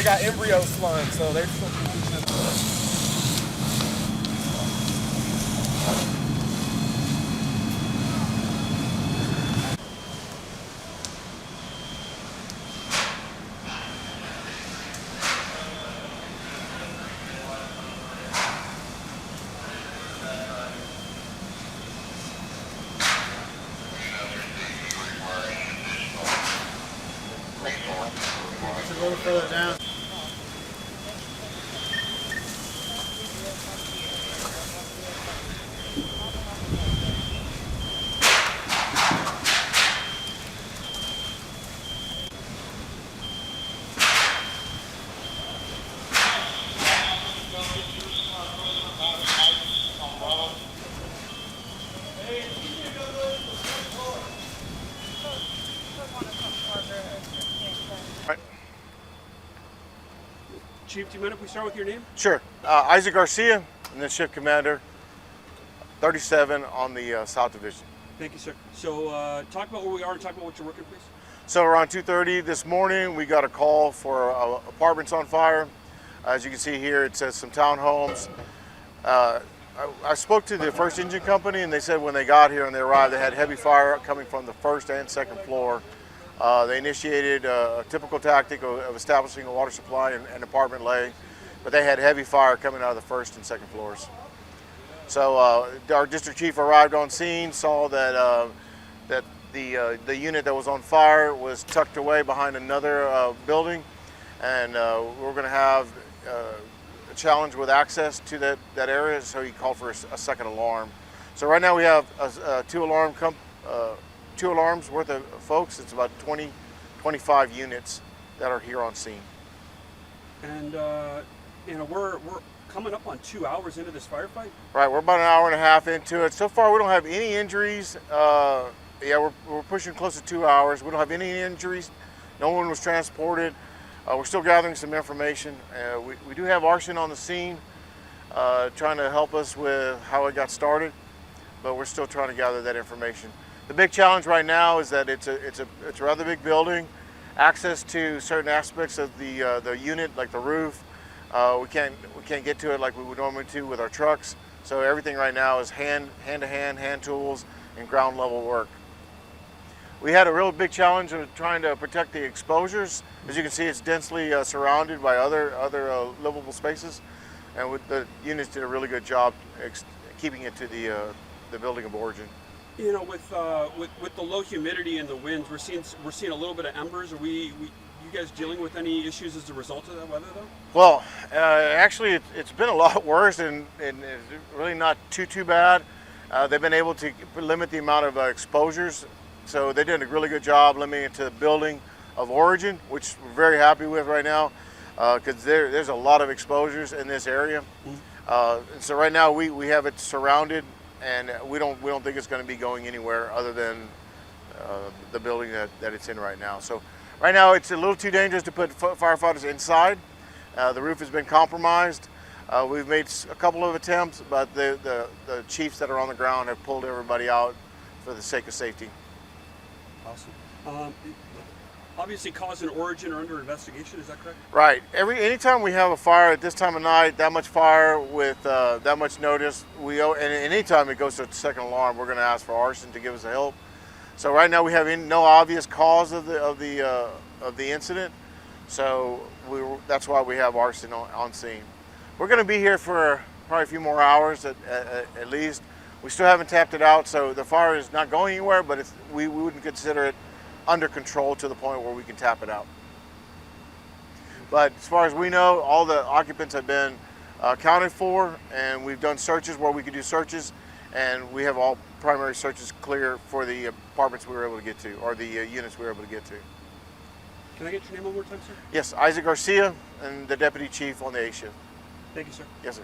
got embryo slime, so they're a little further down. Chief, do you mind if we start with your name? Sure. Isaac Garcia, and the shift commander, 37 on the South Division. Thank you, sir. So talk about where we are and talk about what you're working, please. So around 2:30 this morning, we got a call for apartments on fire. As you can see here, it says some townhomes. I spoke to the first engine company, and they said when they got here and they arrived, they had heavy fire coming from the first and second floor. They initiated a typical tactic of establishing a water supply and apartment lay, but they had heavy fire coming out of the first and second floors. So our district chief arrived on scene, saw that the unit that was on fire was tucked away behind another building, and we're going to have a challenge with access to that area, so he called for a second alarm. So right now we have two alarms worth of folks. It's about 25 units that are here on scene. And we're coming up on 2 hours into this firefight. Right, we're about an hour and a half into it. So far we don't have any injuries. Yeah, we're pushing close to 2 hours. We don't have any injuries. No one was transported. We're still gathering some information. We do have arson on the scene, trying to help us with how it got started, but we're still trying to gather that information. The big challenge right now is that it's a rather big building. Access to certain aspects of the unit, like the roof, we can't get to it like we would normally do with our trucks. So everything right now is hand tools, and ground level work. We had a real big challenge of trying to protect the exposures. As you can see, it's densely surrounded by other livable spaces, and the units did a really good job keeping it to the building of origin. You know, with the low humidity and the winds, we're seeing a little bit of embers. Are you guys dealing with any issues as a result of that weather, though? Well, actually, it's been a lot worse, and it's really not too bad. They've been able to limit the amount of exposures, so they did a really good job limiting it to the building of origin, which we're very happy with right now, because there's a lot of exposures in this area. Mm-hmm. And so right now we have it surrounded, and we don't think it's going to be going anywhere other than the building that it's in right now. So right now it's a little too dangerous to put firefighters inside. The roof has been compromised. We've made a couple of attempts, but the chiefs that are on the ground have pulled everybody out for the sake of safety. Awesome. Obviously cause and origin are under investigation, is that correct? Right. Anytime we have a fire at this time of night, that much fire with that much notice, and anytime it goes to a second alarm, we're going to ask for arson to give us a help. So right now we have no obvious cause of the incident, so that's why we have arson on scene. We're going to be here for probably a few more hours at least. We still haven't tapped it out, so the fire is not going anywhere, but we wouldn't consider it under control to the point where we can tap it out. But as far as we know, all the occupants have been accounted for, and we've done searches where we could do searches, and we have all primary searches clear for the apartments we were able to get to, or the units we were able to get to. Can I get your name one more time, sir? Yes, Isaac Garcia, and the deputy chief on the A shift. Thank you, sir. Yes, sir.